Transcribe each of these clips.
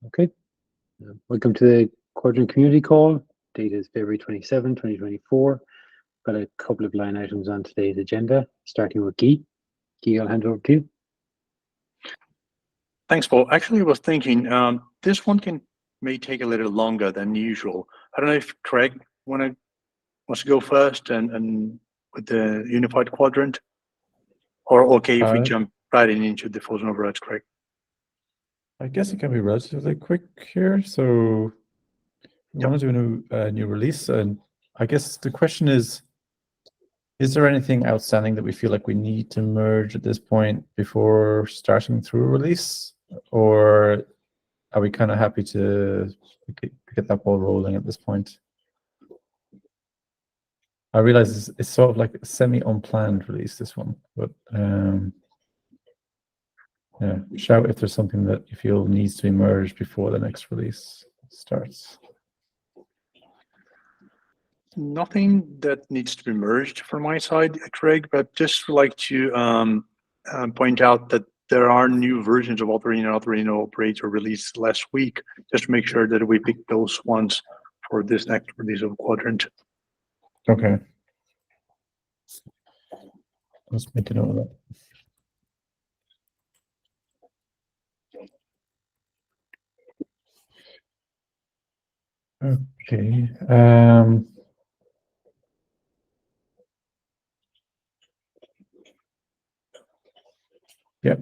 Okay. Welcome to the Quadrant Community Call. Date is February 27, 2024. Got a couple of line items on today's agenda, starting with Guy. Guy, I'll hand it over to you. Thanks, Paul. Actually, I was thinking this one may take a little longer than usual. I don't know if Craig wants to go first and with the unified quadrant, or okay if we jump right into the frozen overrides, Craig. I guess it can be relatively quick here. So we want to do a new release, and I guess the question is there anything outstanding that we feel like we need to merge at this point before starting through a release, or are we kind of happy to get that ball rolling at this point? I realize it's sort of like a semi-unplanned release, this one, but yeah, shout if there's something that you feel needs to be merged before the next release starts. Nothing that needs to be merged from my side, Craig, but just like to point out that there are new versions of Autorino Operator released last week, just to make sure that we pick those ones for this next release of Quadrant. Okay. Let's make a note of that. Okay. Yeah.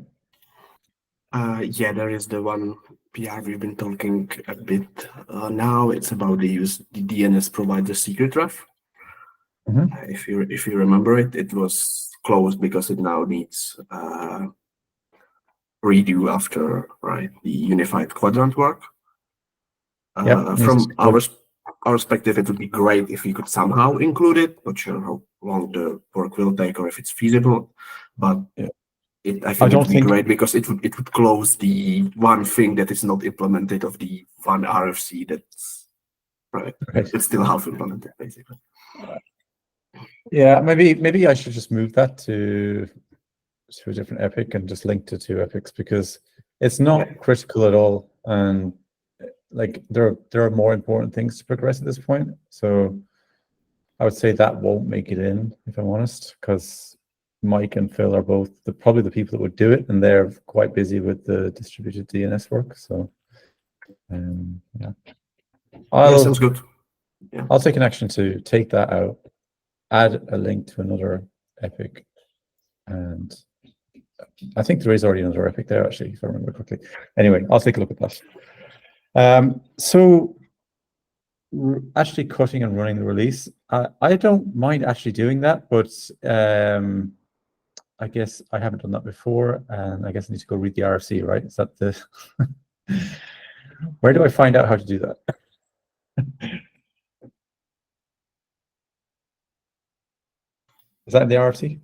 Yeah, there is the one PR we've been talking a bit now. It's about the DNS provider secret ref. Mm-hmm. If you remember it, it was closed because it now needs redo after the unified quadrant work. From our perspective, it would be great if we could somehow include it. Not sure how long the work will take or if it's feasible, but I think it would be great because it would close the one thing that is not implemented of the one RFC that's it's still half implemented basically. Yeah, maybe I should just move that to a different epic and just link to two epics, because it's not critical at all, and like there are more important things to progress at this point. So I would say that won't make it in, if I'm honest, because Mike and Phil are both probably the people that would do it, and they're quite busy with the distributed DNS work. So yeah, sounds good. Yeah. I'll take an action to take that out, add a link to another epic, and I think there is already another epic there, actually, if I remember correctly. Anyway, I'll take a look at that. So actually cutting and running the release, I don't mind actually doing that, but I guess I haven't done that before, and I guess I need to go read the RFC, right? Is that the where do I find out how to do that? Is that in the RFC?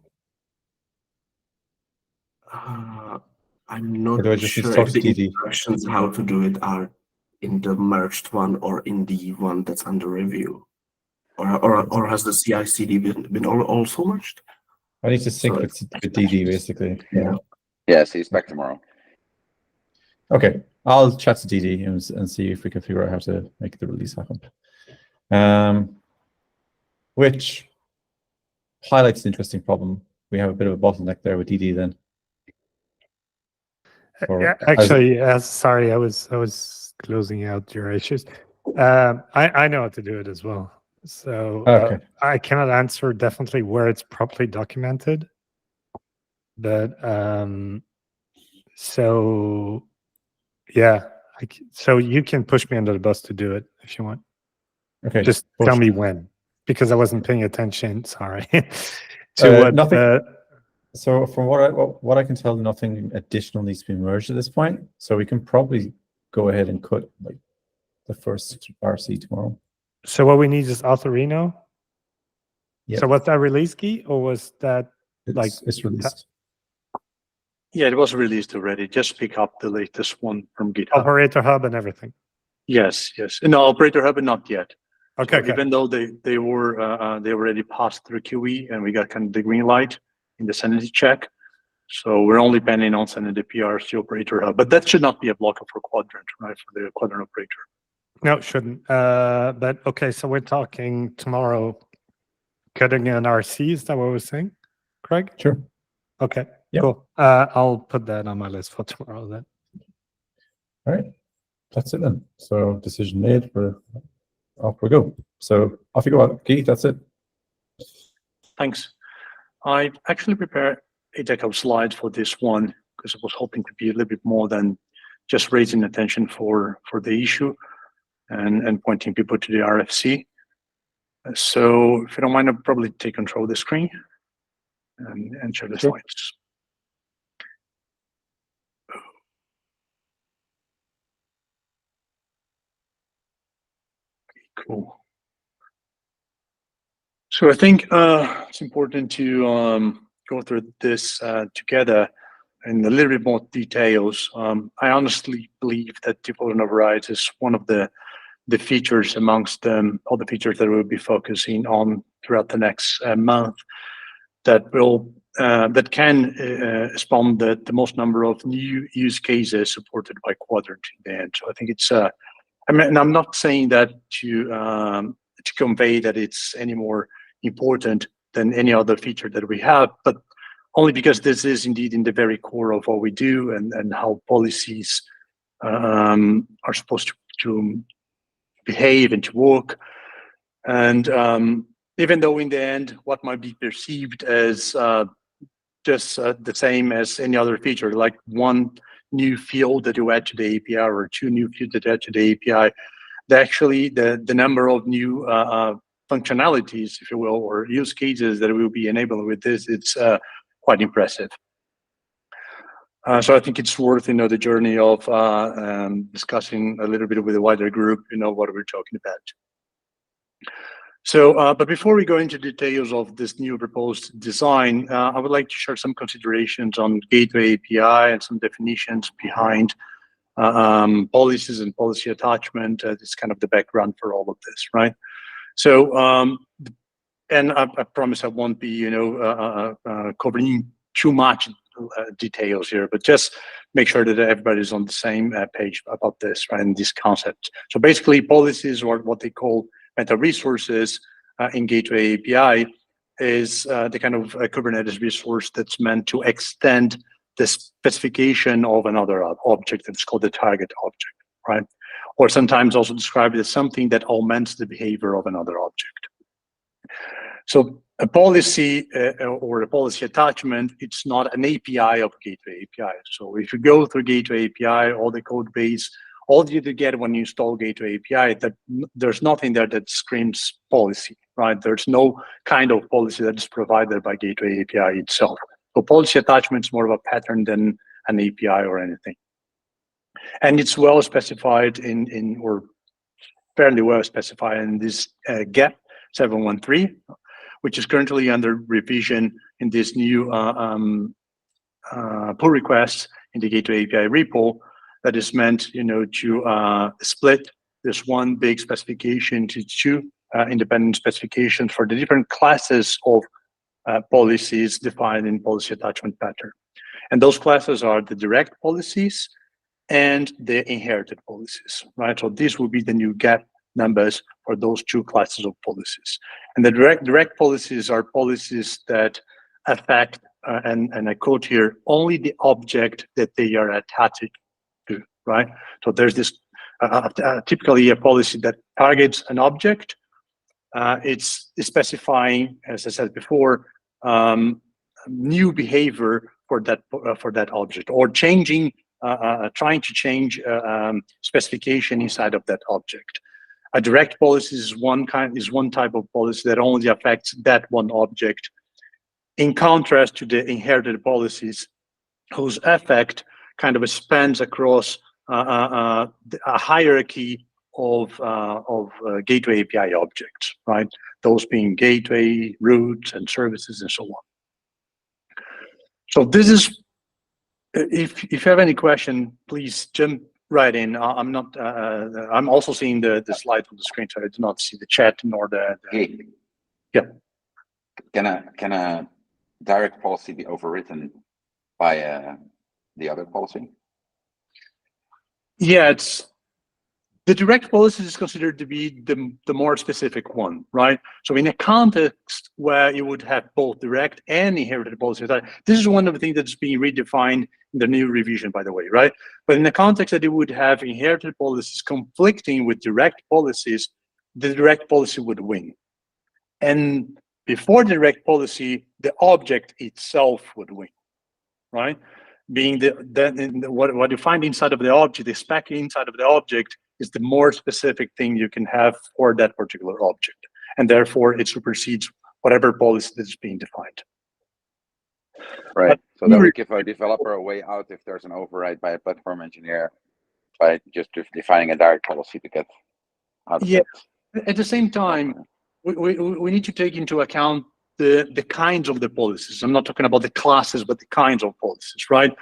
I'm not sure if the instructions how to do it are in the merged one or in the one that's under review, or has the CI/CD been also merged? I need to sync with DD basically. Yeah. See you back tomorrow. Okay, I'll chat to DD and see if we can figure out how to make the release happen. Which highlights an interesting problem. We have a bit of a bottleneck there with DD then. Actually, sorry, I was closing out your issues. I know how to do it as well. So I cannot answer definitely where it's properly documented, but so yeah, so you can push me under the bus to do it if you want. Okay, just tell me when, because I wasn't paying attention. Sorry. to nothing. So from what I can tell, nothing additional needs to be merged at this point. So we can probably go ahead and cut like the first RC tomorrow. So what we need is Autorino. Yeah. So was that release key, or was that it's released? Yeah, it was released already. Just pick up the latest one from GitHub. Operator Hub and everything. Yes. No, Operator Hub, not yet. Okay. So even though they were they already passed through QE and we got kind of the green light in the sanity check, So we're only planning on sending the PRs to operator hub, but that should not be a blocker for Kuadrant, right? For the Kuadrant operator. No, it shouldn't. But okay, so we're talking tomorrow, cutting an RC. Is that what we're saying, Craig? Sure. Okay, Yep. cool. I'll put that on my list for tomorrow then. All right. That's it then. So decision made. Off we go. So off you go, Keith. That's it. Thanks. I actually prepared a deck of slides for this one because I was hoping to be a little bit more than just raising attention for the issue and pointing people to the RFC. So if you don't mind, I'll probably take control of the screen and share the slides. Cool. So I think it's important to go through this together in a little bit more details. I honestly believe that default overrides is one of the features amongst all the features that we'll be focusing on throughout the next month that will that can spawn the most number of new use cases supported by Kuadrant in the end. So I think it's I mean, I'm not saying that to convey that it's any more important than any other feature that we have, but only because this is indeed in the very core of what we do and how policies are supposed to behave and to work. And even though in the end, what might be perceived as just the same as any other feature, like one new field that you add to the API or two new fields that you add to the API, the number of new functionalities, if you will, or use cases that will be enabled with this, it's quite impressive. So I think it's worth, the journey of discussing a little bit with a wider group, what we're talking about. So, but before we go into details of this new proposed design, I would like to share some considerations on Gateway API and some definitions behind policies and policy attachment. It's kind of the background for all of this, right? So, and I promise I won't be, covering too much details here, but just make sure that everybody's on the same page about this, right, and this concept. So basically, policies, or what they call meta resources in Gateway API, is the kind of Kubernetes resource that's meant to extend the specification of another object that's called the target object, right? Or sometimes also described as something that augments the behavior of another object. So a policy or a policy attachment, it's not an API of Gateway API. So if you go through Gateway API, all the code base, all you get when you install Gateway API, that there's nothing there that screams policy, right? There's no kind of policy that is provided by Gateway API itself. So policy attachment is more of a pattern than an API or anything. And it's well specified or fairly well specified in this GEP 713, which is currently under revision in this new pull request in the Gateway API repo that is meant, to split this one big specification to two independent specifications for the different classes of policies defined in policy attachment pattern. And those classes are the direct policies and the inherited policies, right? So these will be the new GEP numbers for those two classes of policies. And the direct policies are policies that affect, and I quote here, only the object that they are attached to, right? So there's this typically a policy that targets an object. It's specifying, as I said before, new behavior for that object, or changing, trying to change specification inside of that object. A direct policy is one type of policy that only affects that one object, in contrast to the inherited policies, whose effect kind of spans across a hierarchy of Gateway API objects, right? Those being gateway, routes, and services, and so on. So this is, if you have any question, please jump right in. I'm not. I'm also seeing the slide on the screen, so I do not see the chat nor the. Hey, yeah. Can a direct policy be overwritten by the other policy? Yeah, it's the direct policy is considered to be the more specific one, right? So in a context where you would have both direct and inherited policies, this is one of the things that's being redefined in the new revision, by the way, right? But in the context that you would have inherited policies conflicting with direct policies, the direct policy would win. And before the direct policy, the object itself would win, right? Being what you find inside of the object, the spec inside of the object is the more specific thing you can have for that particular object. And therefore it supersedes whatever policy that's being defined. Right, so that would give a developer a way out if there's an override by a platform engineer by just defining a direct policy to get out of it. At the same time, we need to take into account the kinds of the policies. I'm not talking about the classes, but the kinds of policies, right?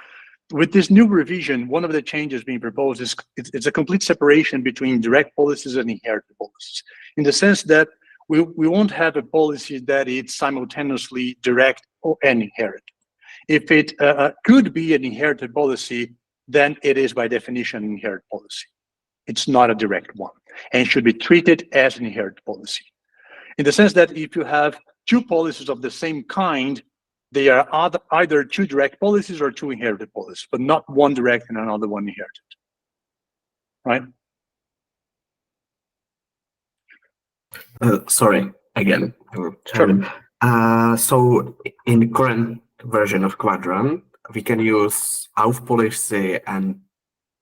With this new revision, one of the changes being proposed is it's a complete separation between direct policies and inherited policies, in the sense that we won't have a policy that is simultaneously direct and inherited. If it could be an inherited policy, then it is by definition an inherited policy. It's not a direct one and should be treated as an inherited policy. In the sense that if you have two policies of the same kind, they are either two direct policies or two inherited policies, but not one direct and another one inherited, right? Sorry, again. Sure. So in the current version of Kuadrant, we can use AUF policy and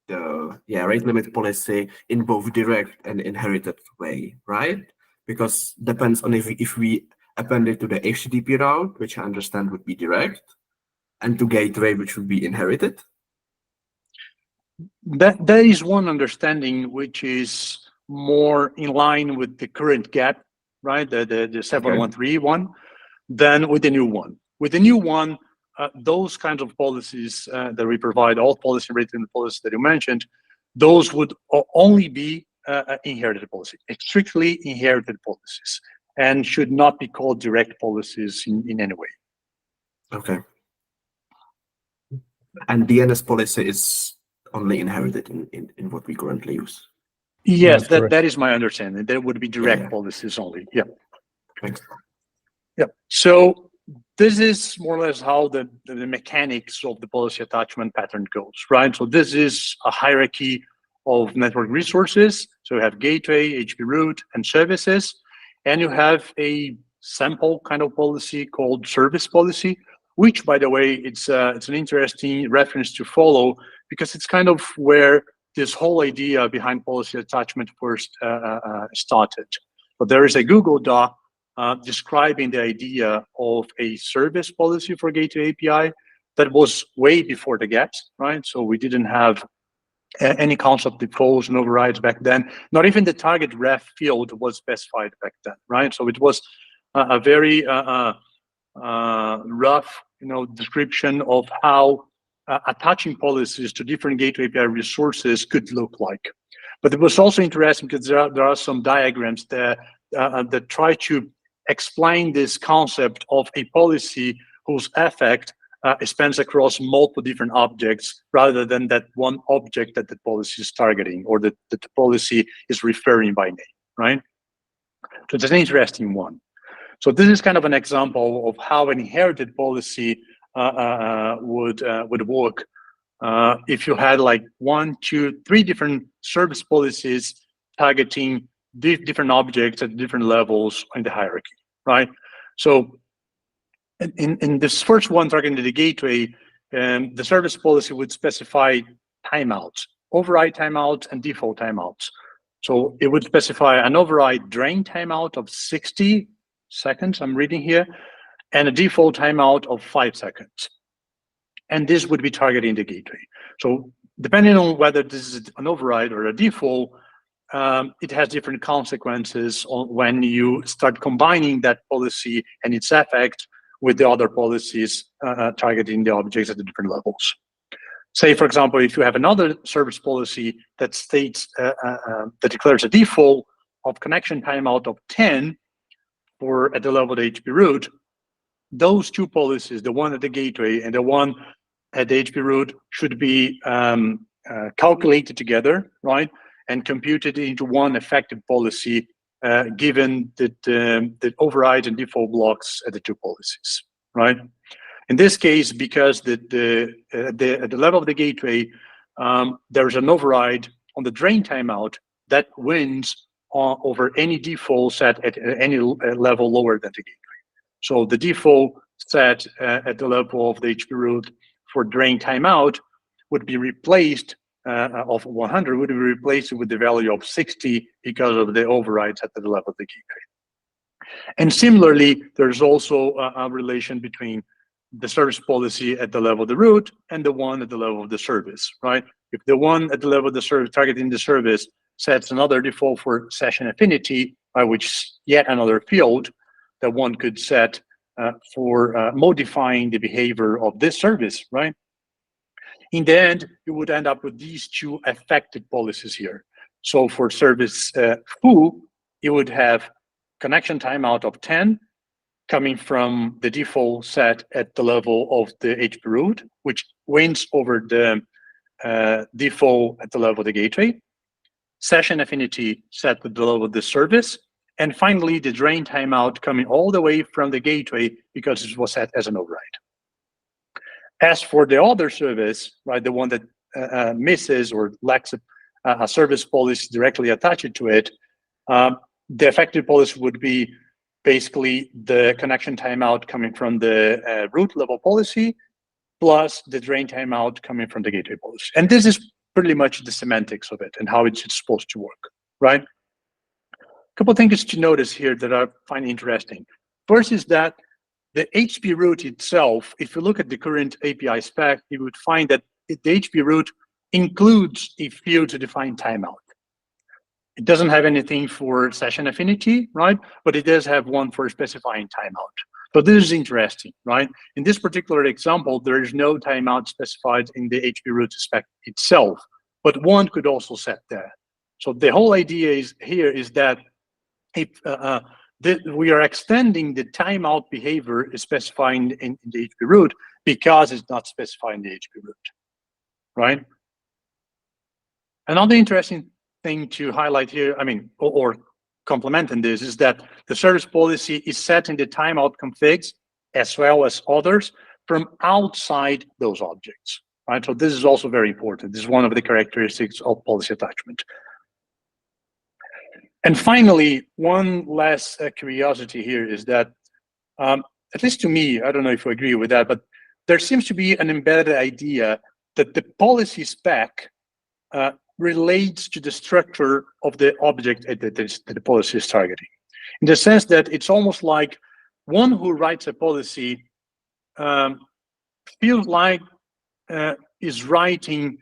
the rate limit policy in both direct and inherited way, right? Because depends on if we append it to the HTTP route, which I understand would be direct, and to gateway, which would be inherited. That is one understanding which is more in line with the current gap, right? The 713 one, than with the new one. With the new one, those kinds of policies that we provide, all policy rate limit policies that you mentioned, those would only be inherited policy, strictly inherited policies, and should not be called direct policies in any way. Okay. And DNS policy is only inherited in what we currently use. Yes, that is my understanding. There would be direct policies only. Yeah. Thanks. Yeah. So this is more or less how the mechanics of the policy attachment pattern goes, right? So this is a hierarchy of network resources. So you have gateway, HP root, and services, and you have a sample kind of policy called service policy, which, by the way, it's an interesting reference to follow because it's kind of where this whole idea behind policy attachment first started. But there is a Google Doc describing the idea of a service policy for gateway API that was way before the gaps, right? So we didn't have any concept of defaults and overrides back then. Not even the target ref field was specified back then, right? So it was a very rough, description of how attaching policies to different gateway API resources could look like. But it was also interesting because there are some diagrams there that try to explain this concept of a policy whose effect spans across multiple different objects rather than that one object that the policy is targeting or that the policy is referring by name, right? So it's an interesting one. So this is kind of an example of how an inherited policy would work if you had like 1, 2, 3 different service policies targeting different objects at different levels in the hierarchy, right? So in this first one targeting the gateway, the service policy would specify timeouts, override timeouts, and default timeouts. So it would specify an override drain timeout of 60 seconds, I'm reading here, and a default timeout of 5 seconds. And this would be targeting the gateway. So depending on whether this is an override or a default, it has different consequences on when you start combining that policy and its effect with the other policies targeting the objects at the different levels. Say, for example, if you have another service policy that states, that declares a default of connection timeout of 10 for at the level of the HP root, those two policies, the one at the gateway and the one at the HP root should be calculated together, right, and computed into one effective policy, given that the override and default blocks at the two policies, right? In this case, because at the level of the gateway, there's an override on the drain timeout that wins over any default set at any level lower than the gateway. So the default set at the level of the HP root for drain timeout would be replaced of 100 would be replaced with the value of 60 because of the overrides at the level of the gateway. And similarly, there's also a relation between the service policy at the level of the root and the one at the level of the service, right? If the one at the level of the service targeting the service sets another default for session affinity, by which yet another field that one could set for modifying the behavior of this service, right? In the end, you would end up with these two affected policies here. So for service foo, you would have connection timeout of 10 coming from the default set at the level of the HP root, which wins over the default at the level of the gateway. Session affinity set at the level of the service. And finally, the drain timeout coming all the way from the gateway because it was set as an override. As for the other service, right, the one that misses or lacks a service policy directly attached to it, the effective policy would be basically the connection timeout coming from the root level policy plus the drain timeout coming from the gateway policy. And this is pretty much the semantics of it and how it's supposed to work, right? A couple of things to notice here that I find interesting. First is that the HP root itself, if you look at the current API spec, you would find that the HP root includes a field to define timeout. It doesn't have anything for session affinity, right? But it does have one for specifying timeout. So this is interesting, right? In this particular example, there is no timeout specified in the HP root spec itself, but one could also set that. So the whole idea here is that if we are extending the timeout behavior specifying in the HP root because it's not specified in the HP root, right? Another interesting thing to highlight here, I mean, or complementing this, is that the service policy is setting the timeout configs as well as others from outside those objects, right? So this is also very important. This is one of the characteristics of policy attachment. And finally, one last curiosity here is that, at least to me, I don't know if you agree with that, but there seems to be an embedded idea that the policy spec relates to the structure of the object that the policy is targeting. In the sense that it's almost like one who writes a policy feels like is writing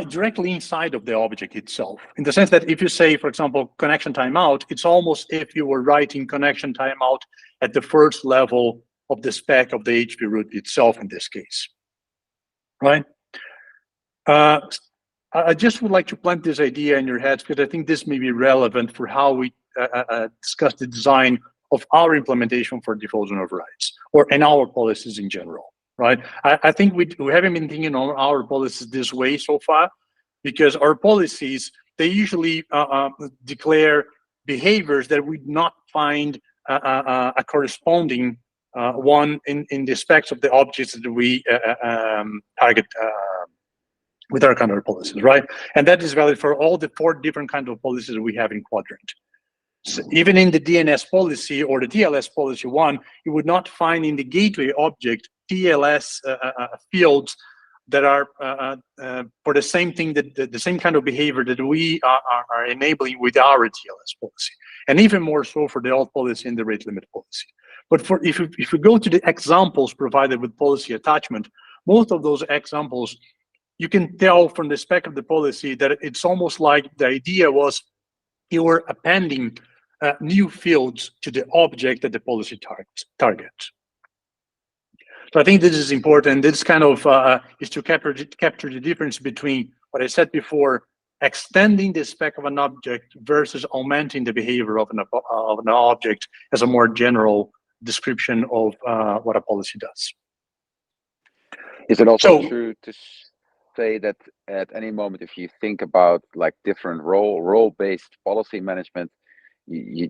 directly inside of the object itself. In the sense that if you say, for example, connection timeout, it's almost if you were writing connection timeout at the first level of the spec of the HP root itself in this case, right? I just would like to plant this idea in your heads because I think this may be relevant for how we discuss the design of our implementation for defaults and overrides, or in our policies in general, right? I think we haven't been thinking on our policies this way so far, because our policies, they usually declare behaviors that we not find a corresponding one in the specs of the objects that we target with our kind of policies, right? And that is valid for all the 4 different kinds of policies we have in Kuadrant. So even in the DNS policy or the TLS policy 1, you would not find in the gateway object TLS fields that are for the same thing, that the same kind of behavior that we are enabling with our TLS policy, and even more so for the alt policy and the rate limit policy. But for if you go to the examples provided with policy attachment, most of those examples, you can tell from the spec of the policy that it's almost like the idea was you were appending new fields to the object that the policy targets. So I think this is important. This kind of is to capture the difference between what I said before, extending the spec of an object versus augmenting the behavior of an object as a more general description of what a policy does. Is it also true to say that at any moment, if you think about like different role-based policy management, you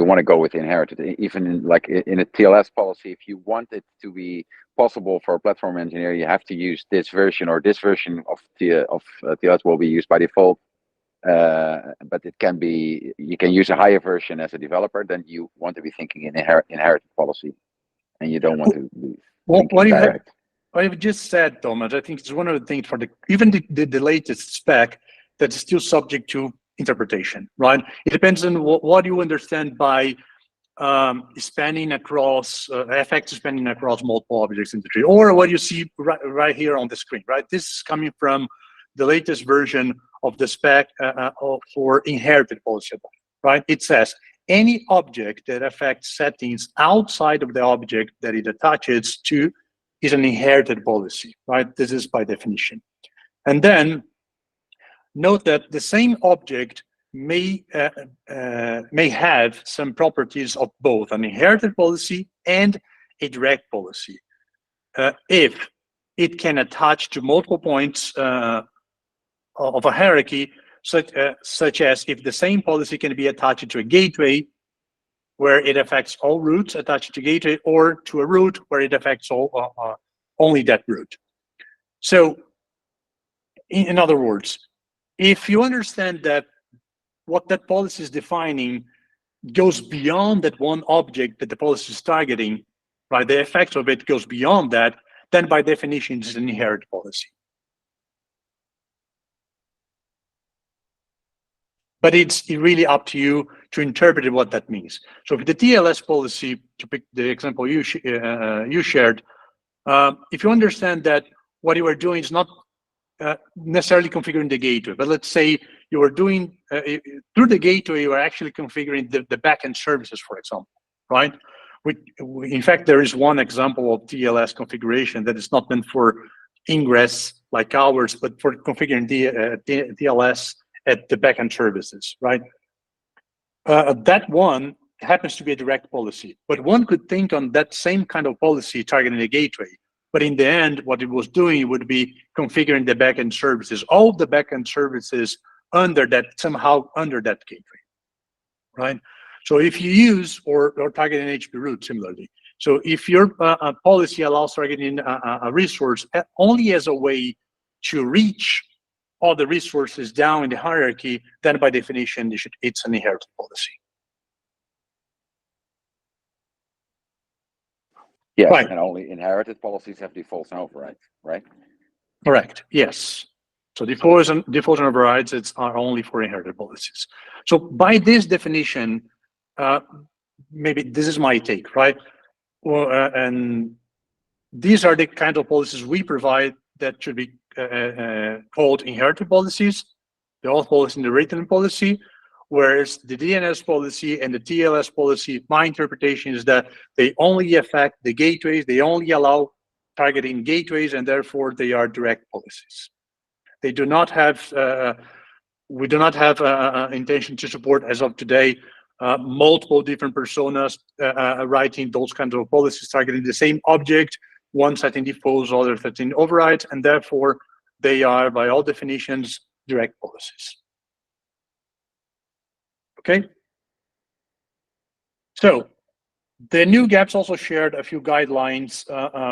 want to go with inherited, even in a TLS policy, if you want it to be possible for a platform engineer, you have to use this version, or this version of TLS will be used by default. But it can be, you can use a higher version as a developer, then you want to be thinking in inherited policy, and you don't want to be thinking direct. What you've just said, Thomas, I think it's one of the things for even the latest spec that's still subject to interpretation, right? It depends on what you understand by spanning across effects spanning across multiple objects in the tree, or what you see right here on the screen, right? This is coming from the latest version of the spec for inherited policy, right? It says any object that affects settings outside of the object that it attaches to is an inherited policy, right? This is by definition. And then note that the same object may have some properties of both an inherited policy and a direct policy. If it can attach to multiple points of a hierarchy, such as if the same policy can be attached to a gateway where it affects all routes attached to gateway, or to a route where it affects only that route. So, in other words, if you understand that what that policy is defining goes beyond that one object that the policy is targeting, right? The effect of it goes beyond that, then by definition it's an inherited policy. But it's really up to you to interpret what that means. So with the TLS policy, to pick the example you shared, if you understand that what you are doing is not necessarily configuring the gateway, but let's say you are doing, through the gateway, you are actually configuring the backend services, for example, right? In fact, there is one example of TLS configuration that is not meant for ingress like ours, but for configuring TLS at the backend services, right? That one happens to be a direct policy, but one could think on that same kind of policy targeting a gateway. But in the end, what it was doing would be configuring the backend services, all the backend services under that, somehow under that gateway, right? So if you use or target an HP route similarly, so if your policy allows targeting a resource only as a way to reach all the resources down in the hierarchy, then by definition, it's an inherited policy. Yes, right. And only inherited policies have defaults and overrides, right? Correct, yes. So defaults and overrides are only for inherited policies. So by this definition, maybe this is my take, right? Well, and these are the kind of policies we provide that should be called inherited policies. They're all policies in the written policy, whereas the DNS policy and the TLS policy, my interpretation is that they only affect the gateways, they only allow targeting gateways, and therefore they are direct policies. They do not have, we do not have intention to support, as of today, multiple different personas writing those kinds of policies targeting the same object, one setting defaults, other setting overrides, and therefore they are, by all definitions, direct policies. Okay? So, the new GAPS also shared a few guidelines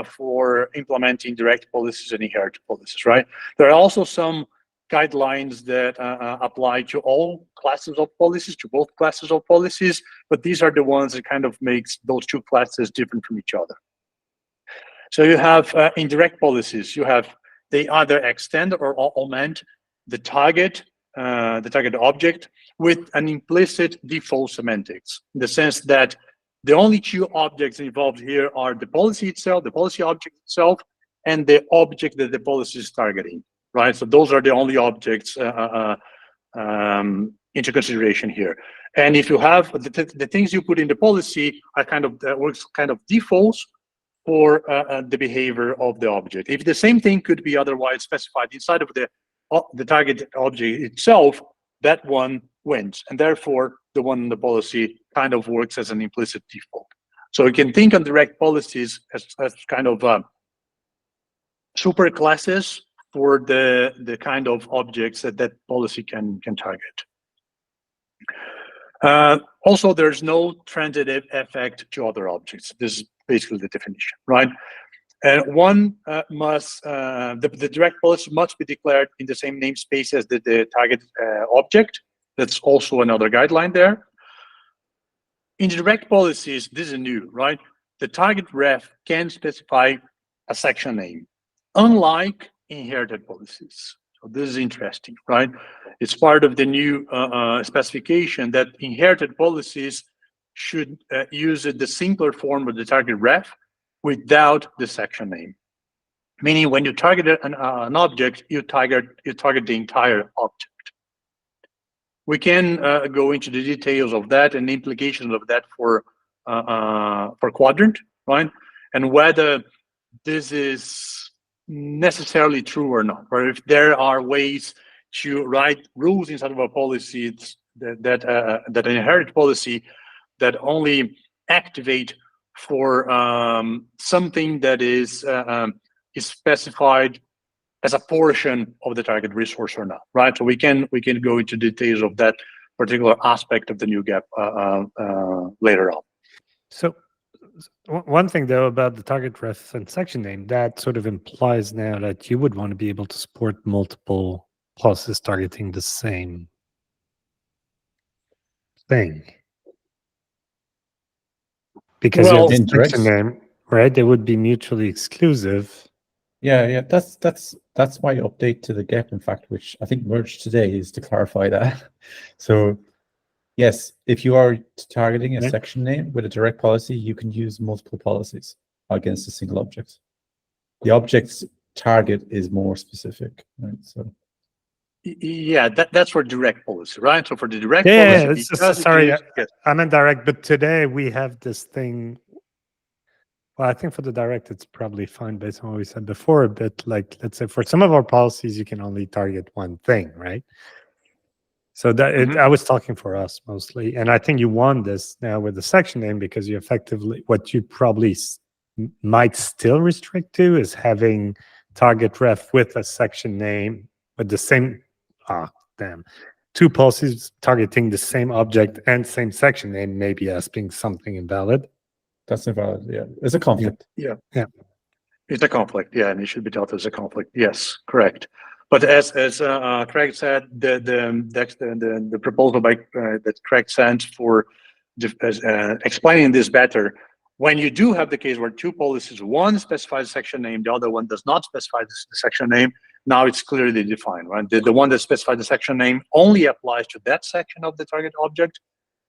for implementing direct policies and inherited policies, right? There are also some guidelines that apply to all classes of policies, to both classes of policies, but these are the ones that kind of makes those two classes different from each other. So you have indirect policies, you have, they either extend or augment the target object with an implicit default semantics, in the sense that the only two objects involved here are the policy itself, the policy object itself, and the object that the policy is targeting, right? So those are the only objects into consideration here. And if you have the things you put in the policy are kind of works kind of defaults for the behavior of the object. If the same thing could be otherwise specified inside of the target object itself, that one wins, and therefore the one in the policy kind of works as an implicit default. So you can think on direct policies as kind of superclasses for the kind of objects that policy can target. Also, there's no transitive effect to other objects. This is basically the definition, right? And one must, the direct policy must be declared in the same namespace as the target object. That's also another guideline there. In the direct policies, this is new, right? The target ref can specify a section name, unlike inherited policies. So this is interesting, right? It's part of the new specification that inherited policies should use the simpler form of the target ref without the section name. Meaning, when you target an object, you target the entire object. We can go into the details of that and the implications of that for Kuadrant, right? And whether this is necessarily true or not, or if there are ways to write rules inside of a policy that an inherited policy that only activate for something that is specified as a portion of the target resource or not, right? So we can go into details of that particular aspect of the new gap later on. So one thing though about the target ref and section name, that sort of implies now that you would want to be able to support multiple policies targeting the same thing. Because you have the section name, right? They would be mutually exclusive. Yeah, that's my update to the gap, in fact, which I think merged today, is to clarify that. So yes, if you are targeting a section name with a direct policy, you can use multiple policies against a single object. The object's target is more specific, right? So yeah, that's for direct policy, right? So for the direct policy, sorry, I meant direct, but today we have this thing. Well, I think for the direct, it's probably fine based on what we said before. But like, let's say for some of our policies, you can only target one thing, right? So that I was talking for us mostly, and I think you want this now with the section name because you effectively, what you probably might still restrict to is having target ref with a section name with the same, two policies targeting the same object and same section name, maybe as being something invalid. That's invalid. Yeah, it's a conflict. Yeah, it's a conflict. Yeah, and it should be dealt as a conflict. Yes, correct. But as Craig said, the proposal by that Craig sent for explaining this better. When you do have the case where two policies, one specifies the section name, the other one does not specify the section name, now it's clearly defined, right? The one that specifies the section name only applies to that section of the target object,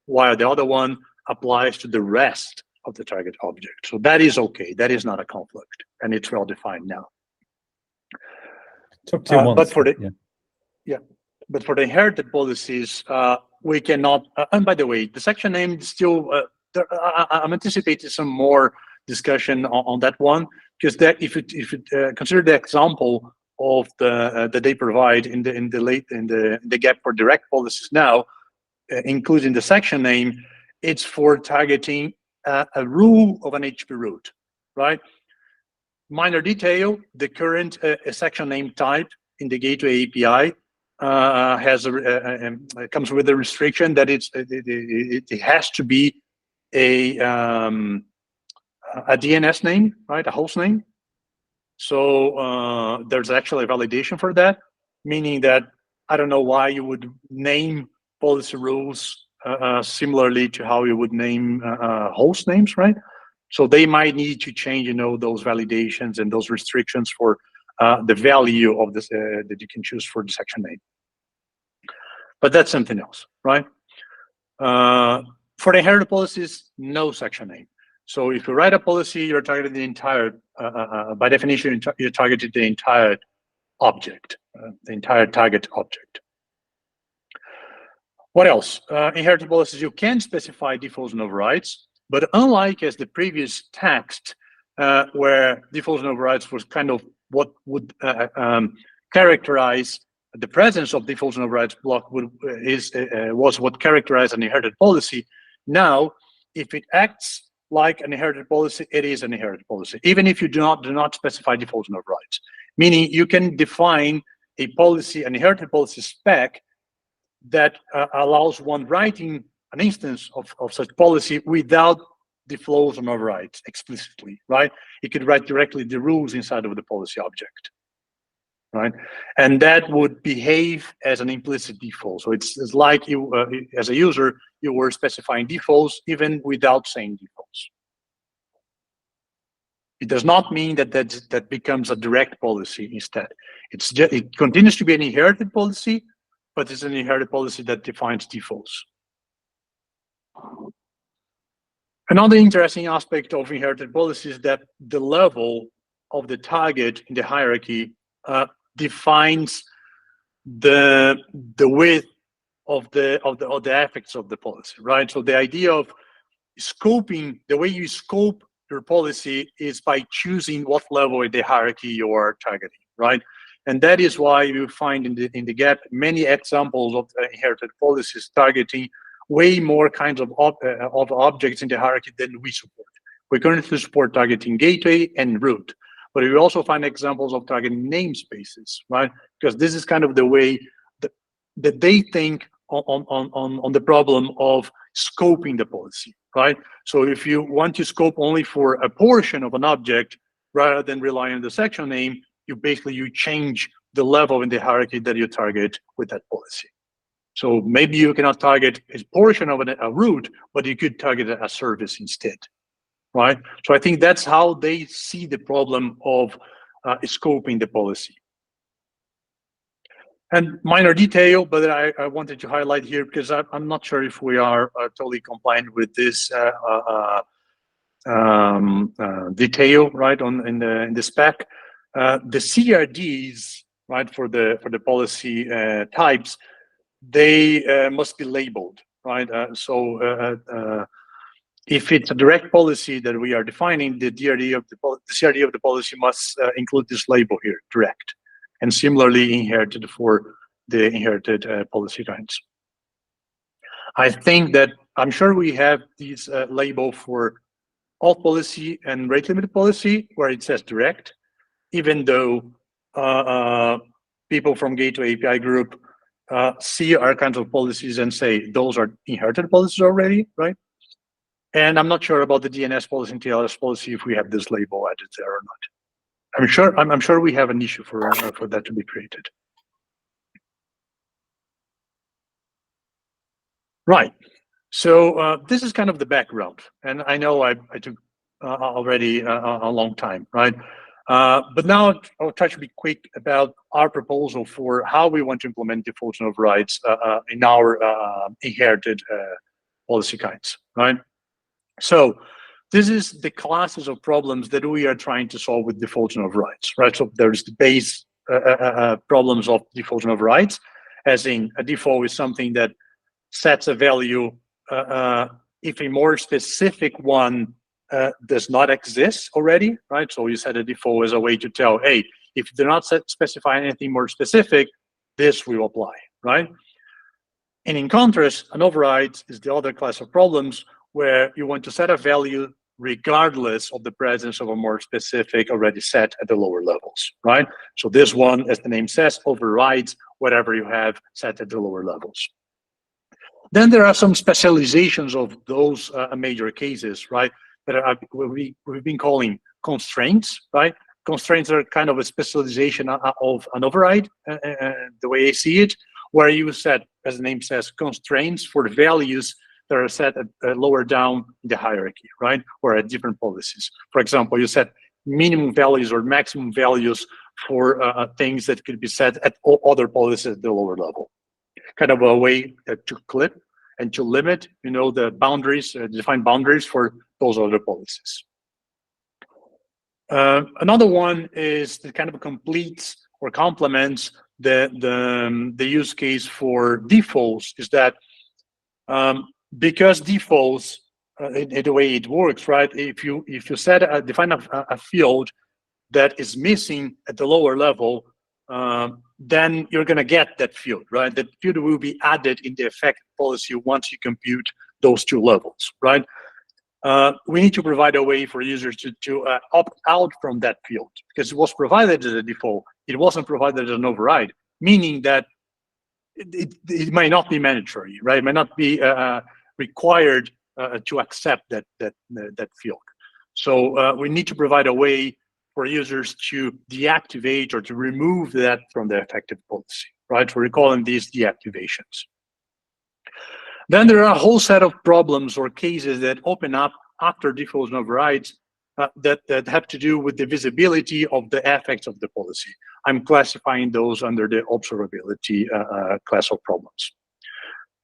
while the other one applies to the rest of the target object. So that is okay. That is not a conflict, and it's well defined now. Took 2 months. But for the but for the inherited policies, we cannot. And by the way, the section name still. I'm anticipating some more discussion on that one, because that if you consider the example of that they provide in the gap for direct policies now, including the section name, it's for targeting a rule of an HTTP route, right? Minor detail: the current section name type in the gateway API has comes with a restriction that it has to be a DNS name, right? A host name. So there's actually a validation for that, meaning that I don't know why you would name policy rules similarly to how you would name host names, right? So they might need to change, those validations and those restrictions for the value of this that you can choose for the section name. But that's something else, right? For the inherited policies, no section name. So if you write a policy, you're targeting the entire, by definition, you're targeting the entire object, the entire target object. What else? Inherited policies, you can specify defaults and overrides, but unlike as the previous text, where defaults and overrides was kind of what would characterize the presence of defaults and overrides block was what characterized an inherited policy. Now, if it acts like an inherited policy, it is an inherited policy, even if you do not specify defaults and overrides. Meaning you can define a policy, an inherited policy spec that allows one writing an instance of such policy without defaults and overrides explicitly, right? You could write directly the rules inside of the policy object, right? And that would behave as an implicit default. So it's like you, as a user, you were specifying defaults even without saying defaults. It does not mean that that becomes a direct policy instead. It continues to be an inherited policy, but it's an inherited policy that defines defaults. Another interesting aspect of inherited policy is that the level of the target in the hierarchy defines the width of the effects of the policy, right? So the idea of scoping, the way you scope your policy is by choosing what level in the hierarchy you are targeting, right? And that is why you find in the GAP many examples of inherited policies targeting way more kinds of objects in the hierarchy than we support. We currently support targeting gateway and root, but we also find examples of targeting namespaces, right? Because this is kind of the way that they think on the problem of scoping the policy, right? So if you want to scope only for a portion of an object rather than rely on the section name, you change the level in the hierarchy that you target with that policy. So maybe you cannot target a portion of a root, but you could target a service instead, right? So I think that's how they see the problem of scoping the policy. And minor detail, but I wanted to highlight here because I'm not sure if we are totally compliant with this detail, right, in the spec. The CRDs, right, for the policy types, they must be labeled, right? If it's a direct policy that we are defining, the CRD of the policy must include this label here, direct, and similarly inherited for the inherited policy kinds. I think that I'm sure we have these label for alt policy and rate limited policy where it says direct, even though people from Gateway API group see our kinds of policies and say those are inherited policies already, right? And I'm not sure about the DNS policy and TLS policy if we have this label added there or not. I'm sure we have an issue for that to be created. Right. So this is kind of the background, and I know I took already a long time, right? But now I'll try to be quick about our proposal for how we want to implement defaults and overrides in our inherited policy kinds, right? So this is the classes of problems that we are trying to solve with defaults and overrides, right? So there's the base problems of defaults and overrides, as in a default is something that sets a value if a more specific one does not exist already, right? So you set a default as a way to tell, hey, if you do not specify anything more specific, this will apply, right? And in contrast, an override is the other class of problems where you want to set a value regardless of the presence of a more specific already set at the lower levels, right? So this one, as the name says, overrides whatever you have set at the lower levels. Then there are some specializations of those major cases, right? That we've been calling constraints, right? Constraints are kind of a specialization of an override, the way I see it, where you set, as the name says, constraints for the values that are set at lower down in the hierarchy, right? Or at different policies. For example, you set minimum values or maximum values for things that could be set at other policies at the lower level. Kind of a way to clip and to limit, the boundaries, define boundaries for those other policies. Another one is that kind of completes or complements the use case for defaults is that because defaults, in the way it works, right? If you define a field that is missing at the lower level, then you're going to get that field, right? That field will be added in the effect policy once you compute those two levels, right? we need to provide a way for users to opt out from that field, because it was provided as a default. It wasn't provided as an override, meaning that it might not be mandatory, right? It might not be required to accept that field. So we need to provide a way for users to deactivate or to remove that from the effective policy, right? So we're calling these deactivations. Then there are a whole set of problems or cases that open up after defaults and overrides that have to do with the visibility of the effects of the policy. I'm classifying those under the observability class of problems.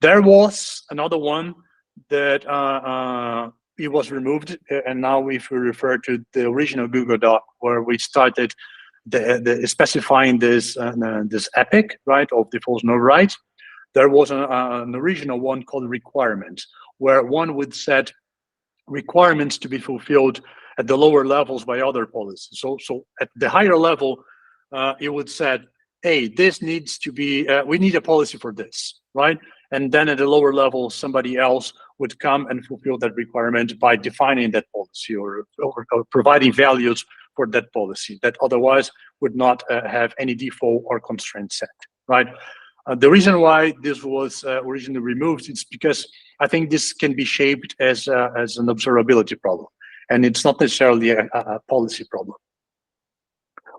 There was another one that it was removed, and now if we refer to the original Google Doc where we started specifying this epic, right, of defaults and overrides, there was an original one called requirements, where one would set requirements to be fulfilled at the lower levels by other policies. So at the higher level, it would say, hey, this needs to be, we need a policy for this, right? And then at the lower level, somebody else would come and fulfill that requirement by defining that policy or providing values for that policy that otherwise would not have any default or constraint set, right? The reason why this was originally removed is because I think this can be shaped as an observability problem, and it's not necessarily a policy problem.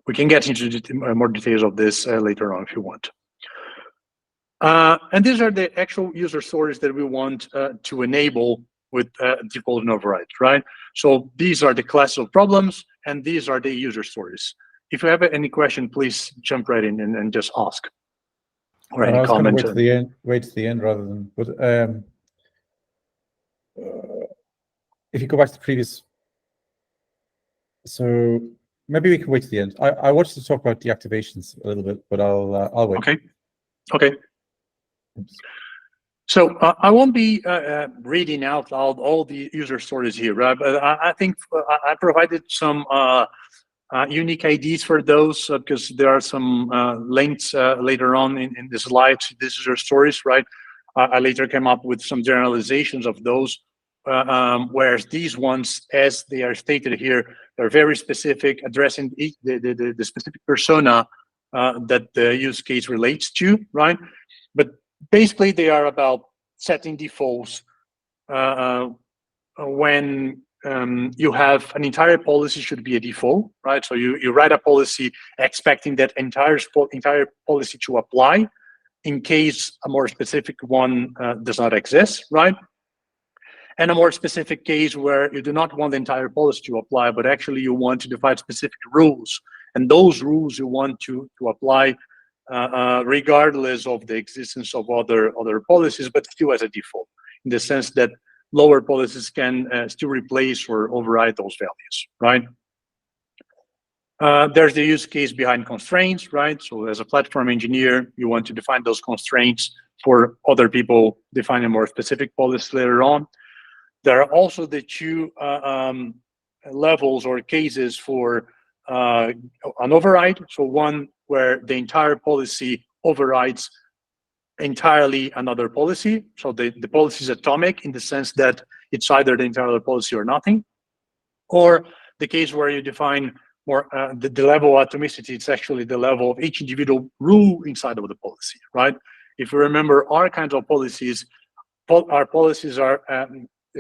We can get into more details of this later on if you want. And these are the actual user stories that we want to enable with default and overrides, right? So these are the class of problems, and these are the user stories. If you have any question, please jump right in and just ask. Or any comment. Wait to the end rather than. But if you go back to the previous, so maybe we can wait to the end. I wanted to talk about deactivations a little bit, but I'll wait. Okay. Okay. Oops. So I won't be reading out loud all the user stories here, right? But I think I provided some unique IDs for those because there are some links later on in the slides. These user stories, right? I later came up with some generalizations of those, whereas these ones, as they are stated here, they're very specific, addressing the specific persona that the use case relates to, right? But basically, they are about setting defaults when you have an entire policy should be a default, right? So you write a policy expecting that entire policy to apply in case a more specific one does not exist, right? And a more specific case where you do not want the entire policy to apply, but actually you want to define specific rules. And those rules you want to apply regardless of the existence of other policies, but still as a default, in the sense that lower policies can still replace or override those values, right? There's the use case behind constraints, right? So as a platform engineer, you want to define those constraints for other people defining more specific policies later on. There are also the two levels or cases for an override. So one where the entire policy overrides entirely another policy. So the policy is atomic in the sense that it's either the entire policy or nothing. Or the case where you define more the level of atomicity, it's actually the level of each individual rule inside of the policy, right? If you remember our kinds of policies, our policies are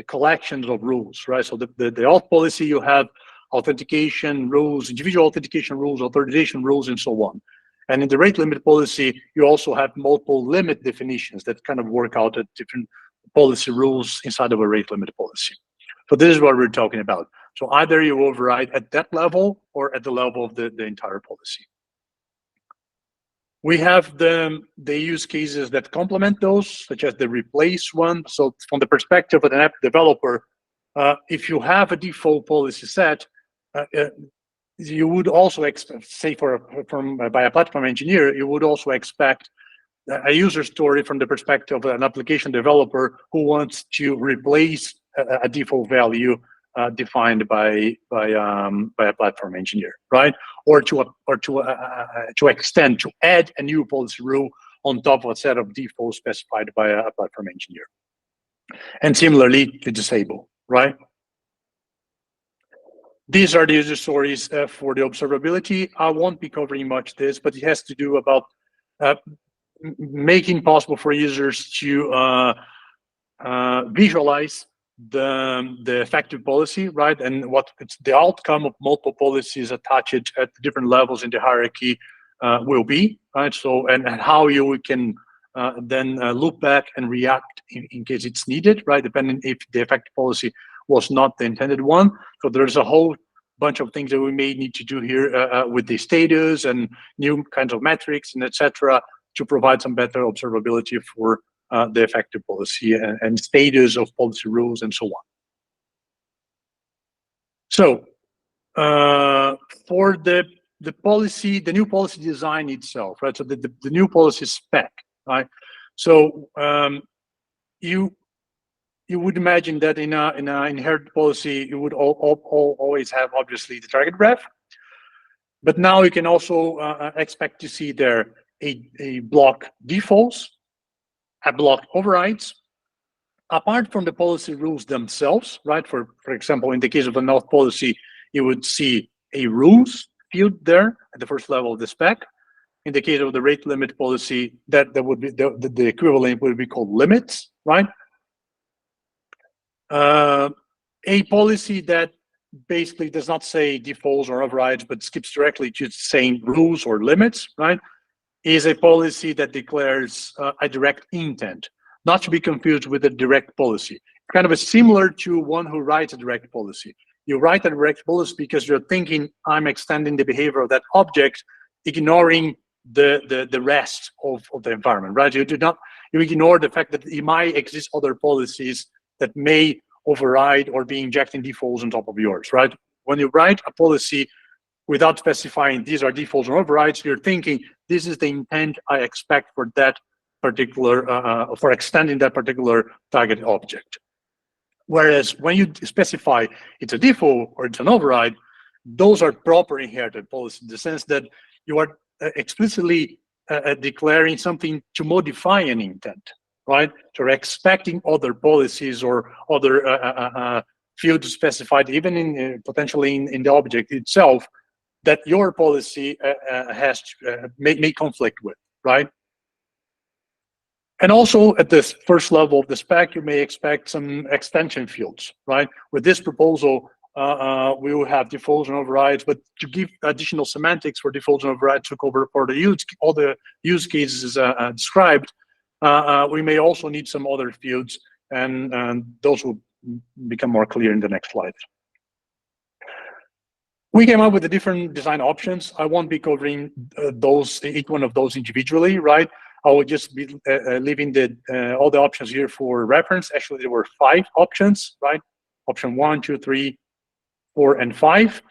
collections of rules, right? So the auth policy, you have authentication rules, individual authentication rules, authorization rules, and so on. And in the rate limit policy, you also have multiple limit definitions that kind of work out at different policy rules inside of a rate limit policy. So this is what we're talking about. So either you override at that level or at the level of the entire policy. We have the use cases that complement those, such as the replace one. So from the perspective of an app developer, if you have a default policy set, you would also expect, say by a platform engineer, you would also expect a user story from the perspective of an application developer who wants to replace a default value defined by a platform engineer, right? Or to extend, to add a new policy rule on top of a set of defaults specified by a platform engineer. And similarly to disable, right? These are the user stories for the observability. I won't be covering much this, but it has to do about making possible for users to visualize the effective policy, right? And what it's the outcome of multiple policies attached at different levels in the hierarchy will be, right? So, and how you can then loop back and react in case it's needed, right? Depending if the effective policy was not the intended one. So there's a whole bunch of things that we may need to do here with the status and new kinds of metrics and etc. to provide some better observability for the effective policy and status of policy rules and so on. So for the policy, the new policy design itself, right? So the new policy spec, right? So you would imagine that in an inherited policy, you would always have obviously the target graph, but now you can also expect to see there a block defaults, a block overrides. Apart from the policy rules themselves, right? For example, in the case of the North policy, you would see a rules field there at the first level of the spec. In the case of the rate limit policy, that would be the equivalent would be called limits, right? A policy that basically does not say defaults or overrides, but skips directly to saying rules or limits, right? Is a policy that declares a direct intent, not to be confused with a direct policy. Kind of similar to one who writes a direct policy. You write a direct policy because you're thinking, I'm extending the behavior of that object, ignoring the rest of the environment, right? You ignore the fact that it might exist other policies that may override or be injecting defaults on top of yours, right? When you write a policy without specifying these are defaults or overrides, you're thinking this is the intent I expect for that particular, for extending that particular target object. Whereas when you specify it's a default or it's an override, those are proper inherited policies in the sense that you are explicitly declaring something to modify an intent, right? So you're expecting other policies or other fields specified even in potentially in the object itself that your policy has to may conflict with, right? And also at this first level of the spec, you may expect some extension fields, right? With this proposal, we will have defaults and overrides, but to give additional semantics for defaults and overrides took over for the all the use cases described, we may also need some other fields, and those will become more clear in the next slides. We came up with the different design options. I won't be covering each one of those individually, right? I will just be leaving all the options here for reference. Actually, there were 5 options, right? Option 1, 2, 3, 4, and 5.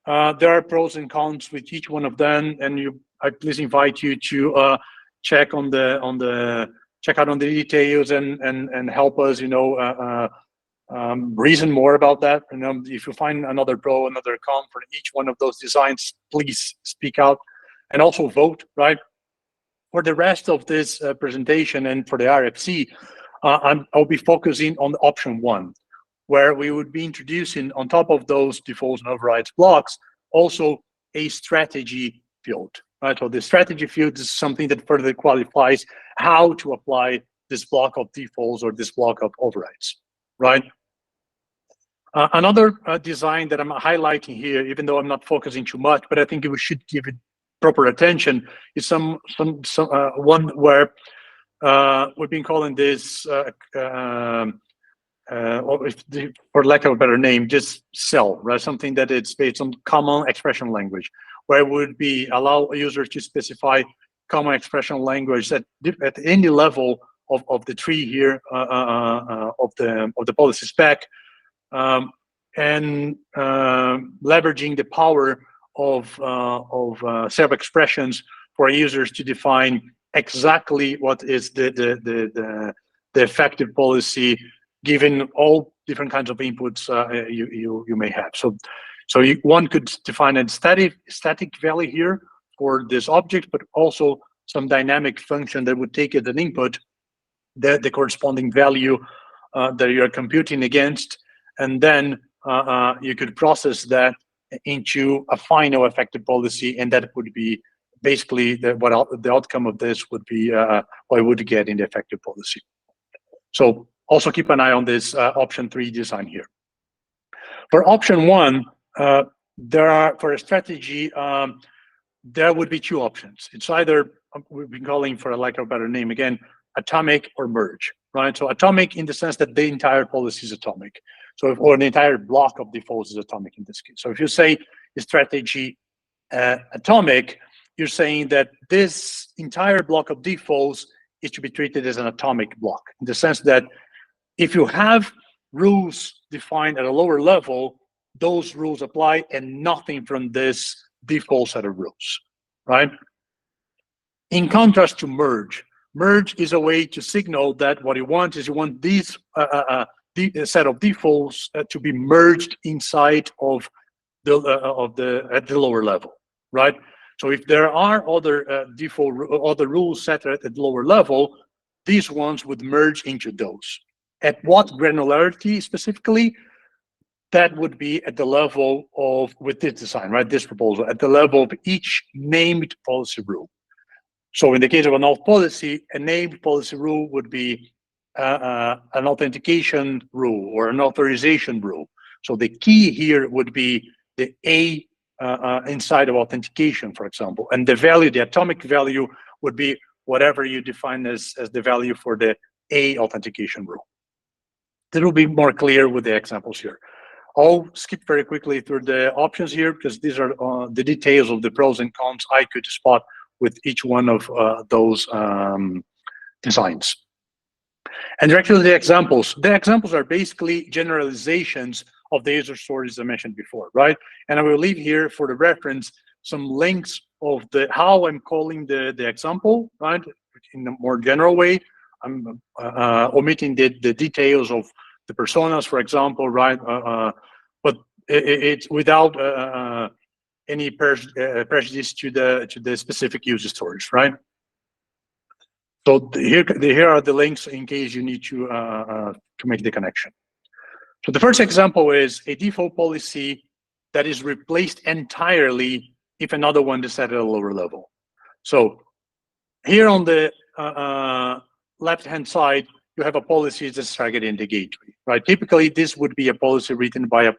There are pros and cons with each one of them, and I please invite you to check out on the details and help us, reason more about that. If you find another pro, another con for each one of those designs, please speak out and also vote, right? For the rest of this presentation and for the RFC, I'll be focusing on option 1, where we would be introducing on top of those defaults and overrides blocks, also a strategy field, right? So the strategy field is something that further qualifies how to apply this block of defaults or this block of overrides, right? Another design that I'm highlighting here, even though I'm not focusing too much, but I think we should give it proper attention, is some one where we've been calling this, for lack of a better name, just CEL, right? Something that it's based on common expression language, where it would be allow users to specify common expression language at any level of the tree here of the policy spec, and leveraging the power of several expressions for users to define exactly what is the effective policy, given all different kinds of inputs you may have. So one could define a static value here for this object, but also some dynamic function that would take as an input the corresponding value that you are computing against, and then you could process that into a final effective policy, and that would be basically the outcome of this would be what I would get in the effective policy. So also keep an eye on this option 3 design here. For option 1, there are, for a strategy, there would be 2 options. It's either, we've been calling, for lack of a better name again, atomic or merge, right? So atomic in the sense that the entire policy is atomic. So or the entire block of defaults is atomic in this case. So if you say the strategy atomic, you're saying that this entire block of defaults is to be treated as an atomic block, in the sense that if you have rules defined at a lower level, those rules apply and nothing from this default set of rules, right? In contrast to merge, merge is a way to signal that what you want is you want these set of defaults to be merged inside of the at the lower level, right? So if there are other other rules set at the lower level, these ones would merge into those. At what granularity specifically? That would be at the level of, with this design, right? This proposal, at the level of each named policy rule. So in the case of an auth policy, a named policy rule would be an authentication rule or an authorization rule. So the key here would be the A inside of authentication, for example. And the value, the atomic value, would be whatever you define as the value for the A authentication rule. That will be more clear with the examples here. I'll skip very quickly through the options here because these are the details of the pros and cons I could spot with each one of those designs. And directly the examples. The examples are basically generalizations of the user stories I mentioned before, right? And I will leave here for the reference some links of the how I'm calling the example, right? In a more general way. I'm omitting the details of the personas, for example, right? But it's without any prejudice to the specific user stories, right? So here are the links in case you need to make the connection. So the first example is a default policy that is replaced entirely if another one is set at a lower level. So here on the left-hand side, you have a policy that's targeting the gateway, right? Typically, this would be a policy written by a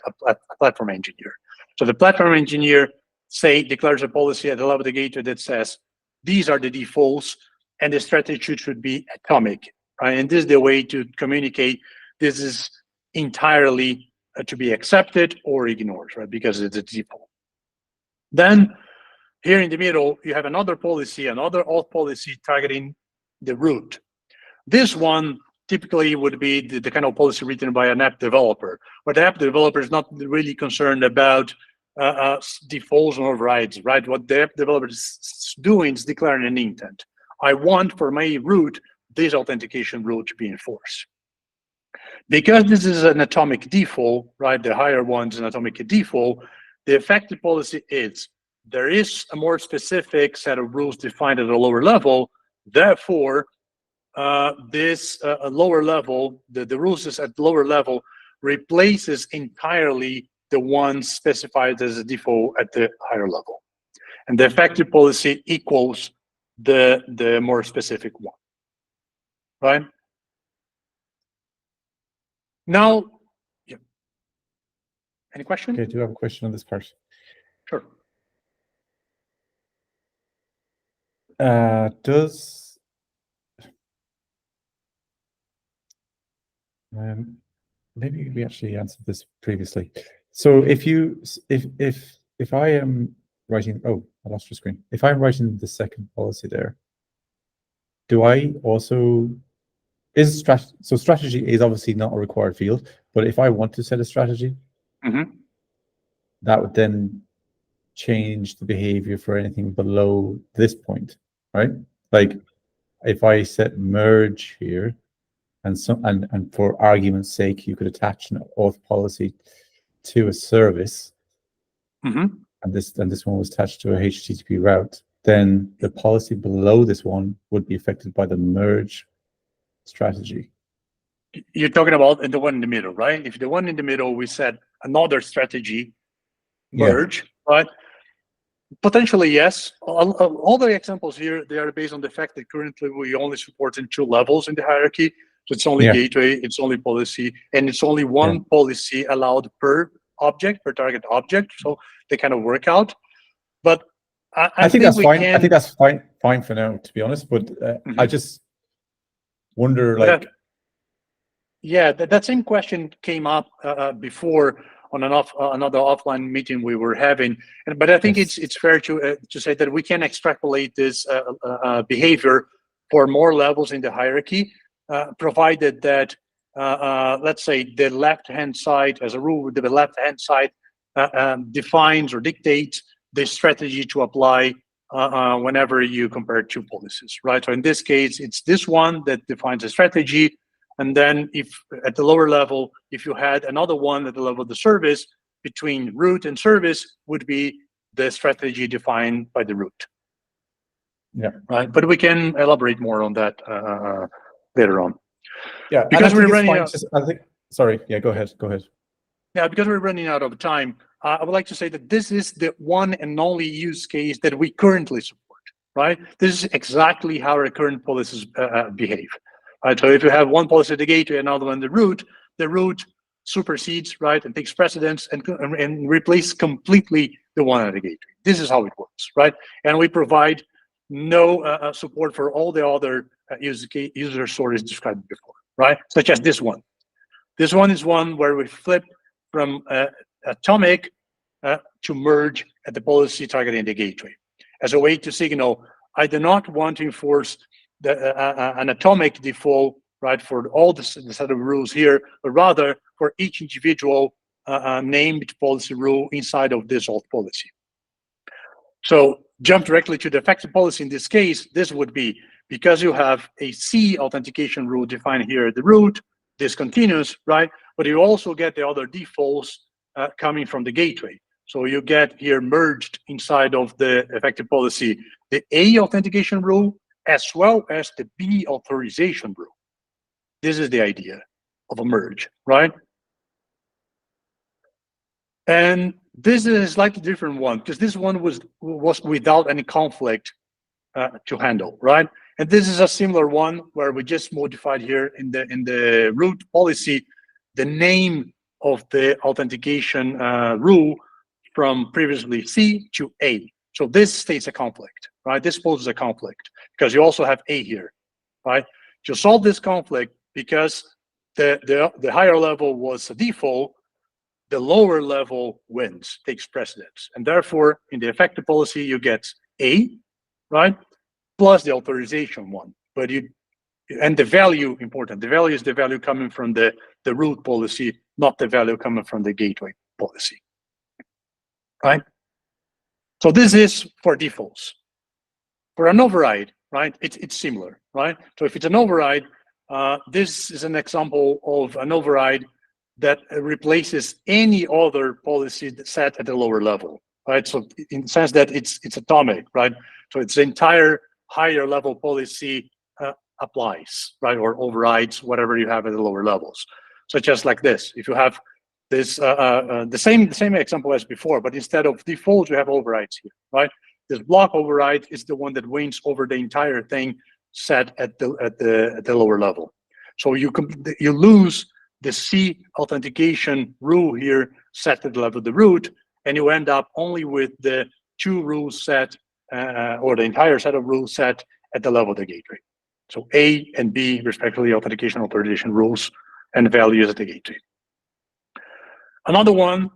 platform engineer. So the platform engineer, say, declares a policy at the level of the gateway that says, these are the defaults, and the strategy should be atomic, right? And this is the way to communicate this is entirely to be accepted or ignored, right? Because it's a default. Then here in the middle, you have another policy, another auth policy targeting the root. This one typically would be the kind of policy written by an app developer, but the app developer is not really concerned about defaults or overrides, right? What the app developer is doing is declaring an intent. I want for my root this authentication rule to be enforced. Because this is an atomic default, right? The higher one is an atomic default. The effective policy is there is a more specific set of rules defined at a lower level. Therefore, this lower level, the rules is at lower level, replaces entirely the one specified as a default at the higher level. And the effective policy equals the more specific one, right? Now, yeah. Any question? Okay, do you have a question on this part? Sure. Maybe we actually answered this previously. So if I am writing, oh, I lost your screen. If I'm writing the second policy there, do I also so strategy is obviously not a required field, but if I want to set a strategy, that would then change the behavior for anything below this point, right? Like if I set merge here, and for argument's sake, you could attach an auth policy to a service, and this one was attached to a HTTP route, then the policy below this one would be affected by the merge strategy. You're talking about the one in the middle, right? If the one in the middle, we set another strategy merge, right? Potentially, yes. All the examples here, they are based on the fact that currently we only support in 2 levels in the hierarchy. So it's only gateway, it's only policy, and it's only one policy allowed per object, per target object. So they kind of work out. But I think that's fine. can, I think that's fine for now, to be honest. But I just wonder, like, that same question came up before on another offline meeting we were having, but I think it's fair to say that we can extrapolate this behavior for more levels in the hierarchy, provided that let's say the left-hand side, as a rule, the left-hand side defines or dictates the strategy to apply whenever you compare 2 policies, right? So in this case, it's this one that defines a strategy. And then if at the lower level, if you had another one at the level of the service, between root and service would be the strategy defined by the root. Yeah. Right. But we can elaborate more on that later on. Yeah. Because we're running out. Sorry. Yeah, go ahead. Go ahead. Yeah, because we're running out of time, I would like to say that this is the one and only use case that we currently support, right? This is exactly how our current policies behave. Right, so if you have one policy at the gateway, another one the root supersedes, right, and takes precedence and replaces completely the one at the gateway. This is how it works, right? And we provide no support for all the other user stories described before, right? Such as this one. This one is one where we flip from atomic to merge at the policy targeting the gateway as a way to signal, I do not want to enforce an atomic default, right, for all the set of rules here, but rather for each individual named policy rule inside of this alt policy. So jump directly to the effective policy in this case, this would be, because you have a C authentication rule defined here at the root, this continues, right? But you also get the other defaults coming from the gateway. So you get here merged inside of the effective policy, the A authentication rule, as well as the B authorization rule. This is the idea of a merge, right? And this is a slightly different one, because this one was without any conflict to handle, right? And this is a similar one where we just modified here in the root policy the name of the authentication rule from previously C to A. So this states a conflict, right? This poses a conflict because you also have A here, right? To solve this conflict, because the higher level was a default, the lower level wins, takes precedence. And therefore, in the effective policy, you get A, right? Plus the authorization one. But and the value, important, the value is the value coming from the root policy, not the value coming from the gateway policy, right? So this is for defaults. For an override, right, it's similar, right? So if it's an override, this is an example of an override that replaces any other policy set at the lower level, right? So in the sense that it's atomic, right? So it's the entire higher level policy applies, right? Or overrides whatever you have at the lower levels. Such as like this, if you have this, the same example as before, but instead of defaults, you have overrides here, right? This block override is the one that wins over the entire thing set at the lower level. So you lose the C authentication rule here set at the level of the root, and you end up only with the 2 rules set or the entire set of rules set at the level of the gateway. So A and B, respectively, authentication authorization rules and values at the gateway. Another one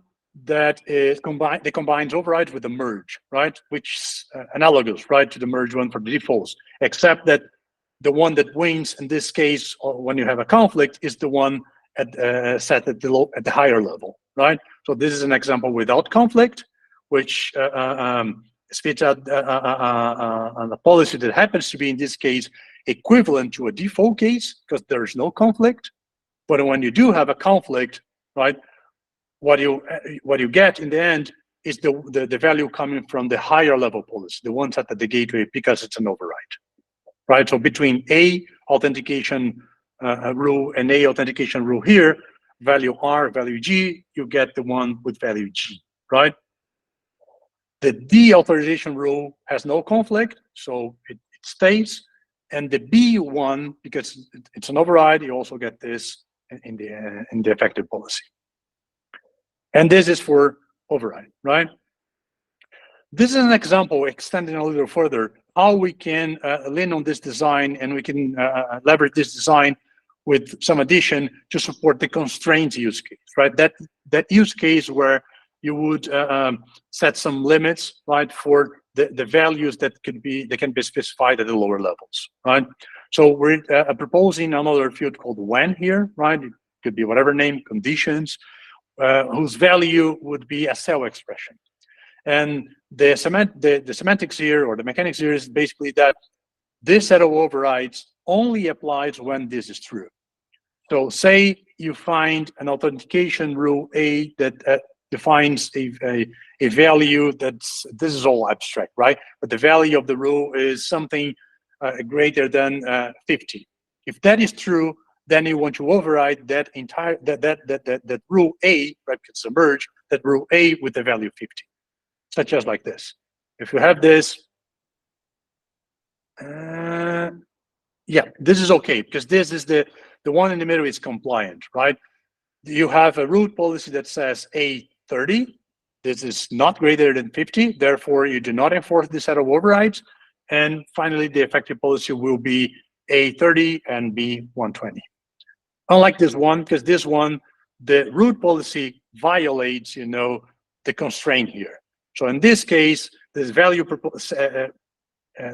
that is combines overrides with the merge, right? Which is analogous, right, to the merge one for the defaults, except that the one that wins in this case, or when you have a conflict, is the one set at the higher level, right? So this is an example without conflict, which spits out on a policy that happens to be, in this case, equivalent to a default case because there is no conflict. But when you do have a conflict, right, what you get in the end is the value coming from the higher level policy, the one set at the gateway, because it's an override, right? So between A authentication rule, an A authentication rule here, value R, value G, you get the one with value G, right? The D authorization rule has no conflict, so it stays. And the B one, because it's an override, you also get this in the effective policy. And this is for override, right? This is an example, extending a little further, how we can lean on this design, and we can leverage this design with some addition to support the constraints use case, right? That use case where you would set some limits, right, for the values that can be specified at the lower levels, right? So we're proposing another field called when here, right? It could be whatever name, conditions, whose value would be a cell expression. And the semantics here, or the mechanics here, is basically that this set of overrides only applies when this is true. So say you find an authentication rule A that defines a value this is all abstract, right? But the value of the rule is something greater than 50. If that is true, then you want to override that entire that rule A, right? Can submerge that rule A with the value 50, such as like this. If you have this, yeah, this is okay, because this is the one in the middle is compliant, right? You have a root policy that says A30. This is not greater than 50. Therefore, you do not enforce this set of overrides. And finally, the effective policy will be A30 and B120. Unlike this one, because this one, the root policy violates, the constraint here. So in this case, this value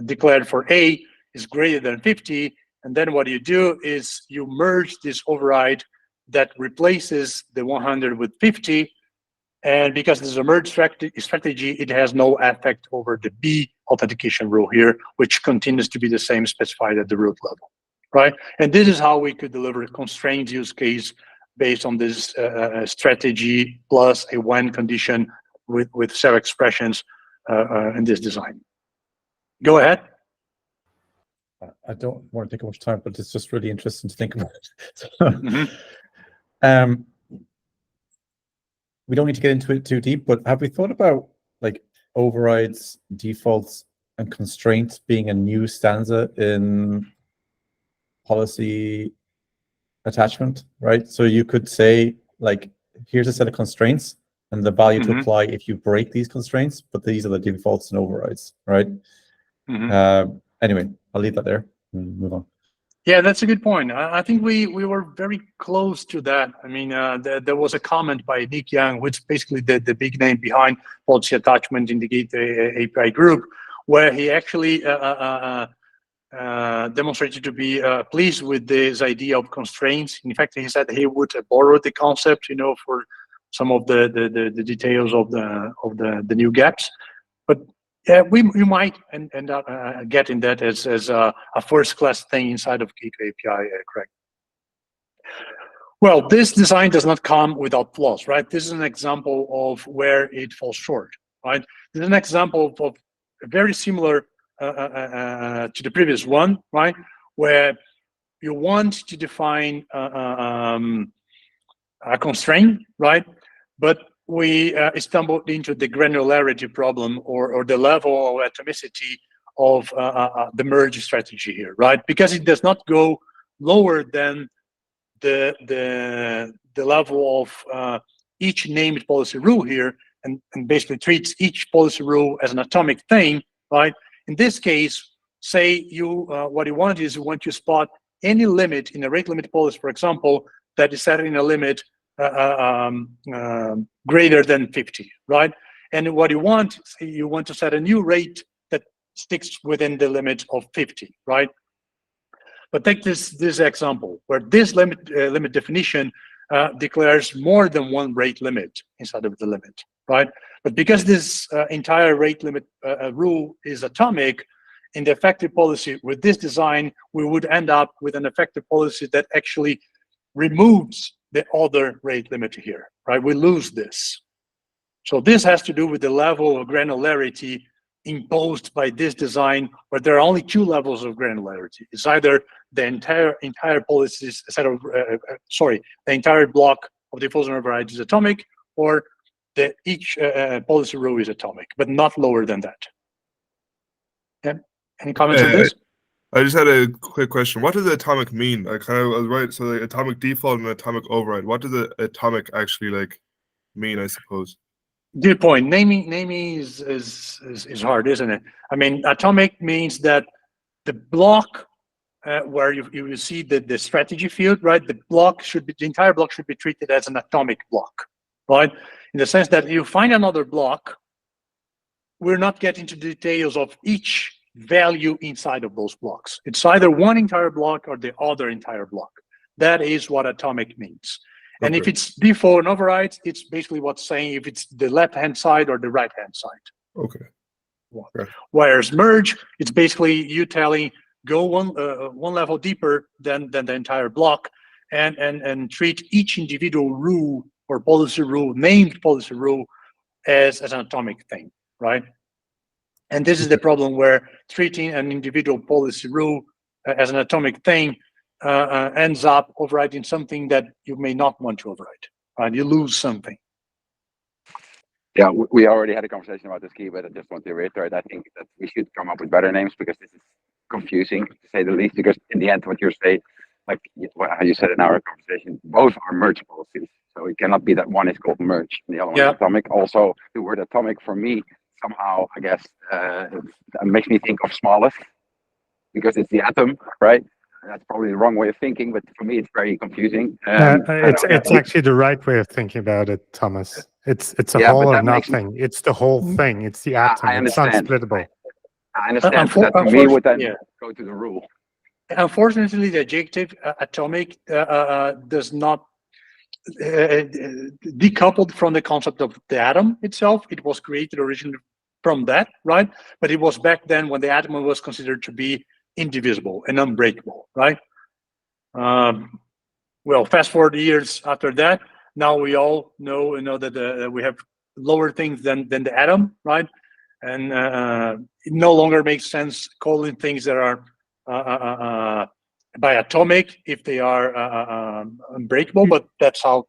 declared for A is greater than 50. And then what you do is you merge this override that replaces the 100 with 50. And because this is a merge strategy, it has no effect over the B authentication rule here, which continues to be the same specified at the root level, right? And this is how we could deliver a constrained use case based on this strategy plus a when condition with cell expressions in this design. Go ahead. I don't want to take much time, but it's just really interesting to think about it. We don't need to get into it too deep, but have we thought about like overrides, defaults, and constraints being a new stanza in policy attachment, right? So you could say, like, here's a set of constraints and the value to apply if you break these constraints, but these are the defaults and overrides, right? Anyway, I'll leave that there and move on. Yeah, that's a good point. I think we were very close to that. I mean, there was a comment by Nick Young, which is basically the big name behind policy attachment in the Git API group, where he actually demonstrated to be pleased with this idea of constraints. In fact, he said he would borrow the concept, for some of the details of the new gaps. But yeah, we might end up getting that as a first-class thing inside of Gateway API, Craig. Well, this design does not come without flaws, right? This is an example of where it falls short, right? This is an example of very similar to the previous one, right? Where you want to define a constraint, right? But we stumbled into the granularity problem or the level of atomicity of the merge strategy here, right? Because it does not go lower than the level of each named policy rule here, and basically treats each policy rule as an atomic thing, right? In this case, say what you want is you want to spot any limit in a rate limit policy, for example, that is setting a limit greater than 50, right? And what you want to set a new rate that sticks within the limit of 50, right? But take this example where this limit definition declares more than one rate limit inside of the limit, right? But because this entire rate limit rule is atomic, in the effective policy with this design, we would end up with an effective policy that actually removes the other rate limit here, right? We lose this. So this has to do with the level of granularity imposed by this design where there are only two levels of granularity. It's either the entire policies set of the entire block of defaults and overrides is atomic, or each policy row is atomic, but not lower than that. Yeah. Any comments on this? I just had a quick question. What does atomic mean? I was right. So the atomic default and atomic override. What does the atomic actually mean? I suppose. Good point. Naming is hard, isn't it? I mean, atomic means that the block where you see the strategy field, right? The entire block should be treated as an atomic block, right? In the sense that you find another block, we're not getting to details of each value inside of those blocks. It's either one entire block or the other entire block. That is what atomic means. Okay. And if it's default and overrides, it's basically what's saying if it's the left-hand side or the right-hand side. Okay. Right. Whereas merge, it's basically you telling go one level deeper than the entire block and treat each individual rule or policy rule, named policy rule, as an atomic thing, right? And this is the problem where treating an individual policy rule as an atomic thing ends up overriding something that you may not want to override, right? You lose something. Yeah, we already had a conversation about this key, but I just want to reiterate, I think that we should come up with better names because this is confusing, to say the least, because in the end, what you're saying, like how you said in our conversation, both are merge policies. So it cannot be that one is called merge and the other one is atomic. Also, the word atomic for me, somehow, I guess, it makes me think of smallest because it's the atom, right? That's probably the wrong way of thinking, but for me, it's very confusing. It's actually the right way of thinking about it, Thomas. It's a whole or nothing. It's the whole thing. It's the atom. It's unsplittable. I understand. That for me would then go to the rule. Unfortunately, the adjective atomic does not decoupled from the concept of the atom itself. It was created originally from that, right? But it was back then when the atom was considered to be indivisible and unbreakable, right? Well, fast forward years after that, now we all know that we have lower things than the atom, right? And it no longer makes sense calling things that are biatomic if they are unbreakable, but that's how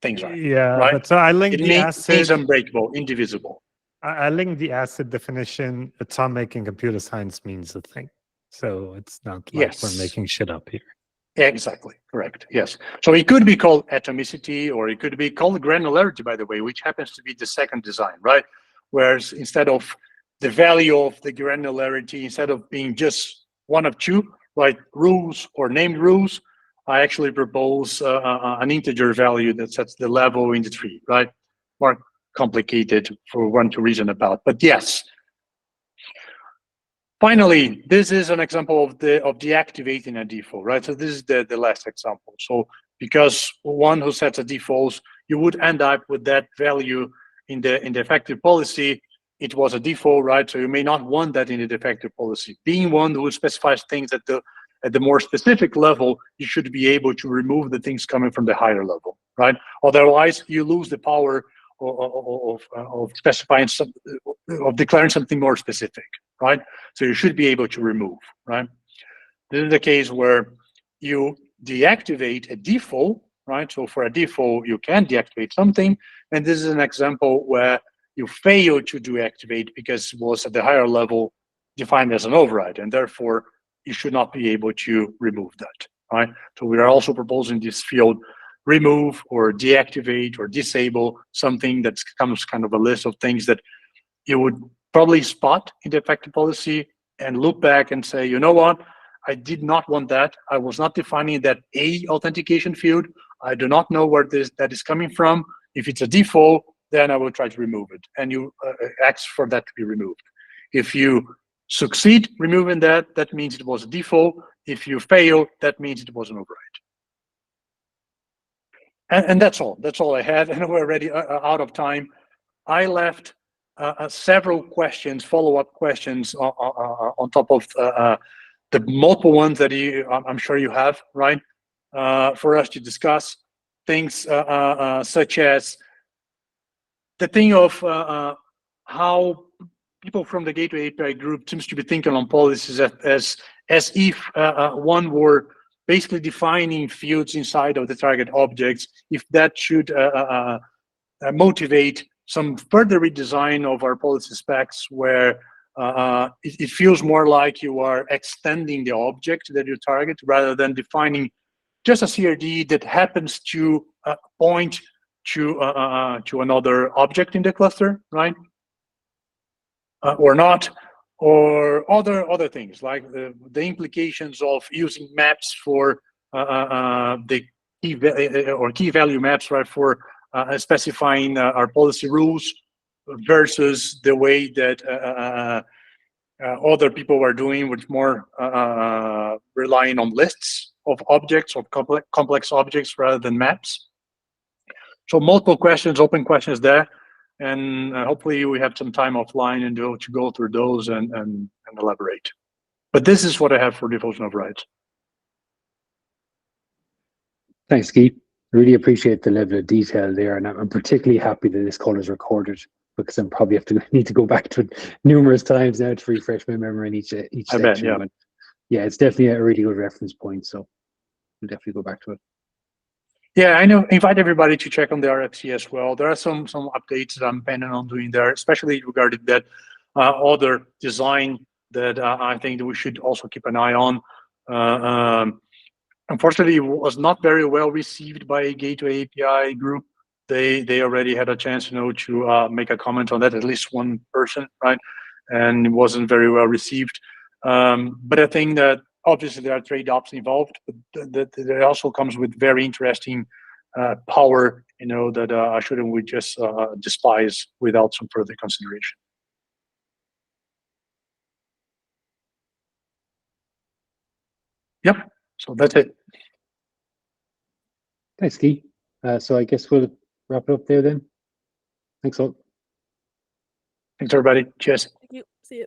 things are. Yeah, right? But so I linked it the acid. Means unbreakable, indivisible. I linked the acid definition. Atomic in computer science means a thing, so it's not like we're making shit up here. Exactly, correct. Yes. So it could be called atomicity, or it could be called granularity, by the way, which happens to be the second design, right? Whereas instead of the value of the granularity, instead of being just one of two, right, rules or named rules, I actually propose an integer value that sets the level in the tree, right? More complicated for one to reason about, but yes. Finally, this is an example of deactivating a default, right? So this is the last example. So because one who sets a default, you would end up with that value in the effective policy. It was a default, right? So you may not want that in the defective policy. Being one who specifies things at the more specific level, you should be able to remove the things coming from the higher level, right? Otherwise, you lose the power of specifying of declaring something more specific, right? So you should be able to remove, right? This is the case where you deactivate a default, right? So for a default, you can deactivate something, and this is an example where you fail to deactivate because it was at the higher level defined as an override, and therefore you should not be able to remove that, right? So we are also proposing this field remove or deactivate or disable something that comes kind of a list of things that you would probably spot in the effective policy and look back and say, you know what, I did not want that. I was not defining that A authentication field. I do not know where that is coming from. If it's a default, then I will try to remove it. And you ask for that to be removed. If you succeed removing that, that means it was a default. If you fail, that means it was an override. And that's all. That's all I had. And we're already out of time. I left several questions, follow-up questions on top of the multiple ones that I'm sure you have, right? For us to discuss things such as the thing of how people from the Gateway API group seems to be thinking on policies as if one were basically defining fields inside of the target objects, if that should motivate some further redesign of our policy specs where it feels more like you are extending the object that you target rather than defining just a CRD that happens to point to another object in the cluster, right? Or not, or other things like the implications of using maps for the key value maps, right, for specifying our policy rules versus the way that other people were doing, which more relying on lists of objects, of complex objects rather than maps. So multiple questions, open questions there. And hopefully we have some time offline and to go through those and elaborate. But this is what I have for devotion of rights. Thanks, Guy. Really appreciate the level of detail there, and I'm particularly happy that this call is recorded because I'm probably need to go back to it numerous times now to refresh my memory in each section. Bet, yeah. But yeah, it's definitely a really good reference point, so we'll definitely go back to it. Yeah, I know. Invite everybody to check on the RFC as well. There are some updates that I'm planning on doing there, especially regarding that other design that I think that we should also keep an eye on. Unfortunately, it was not very well received by a Gateway API group. They already had a chance, to make a comment on that, at least one person, right? And it wasn't very well received. But I think that obviously there are trade-offs involved, but that it also comes with very interesting power, that shouldn't we just despise without some further consideration. Yep. So that's it. Thanks, Guy. So I guess we'll wrap it up there then. Thanks all. Thanks, everybody. Cheers. Thank you. See you.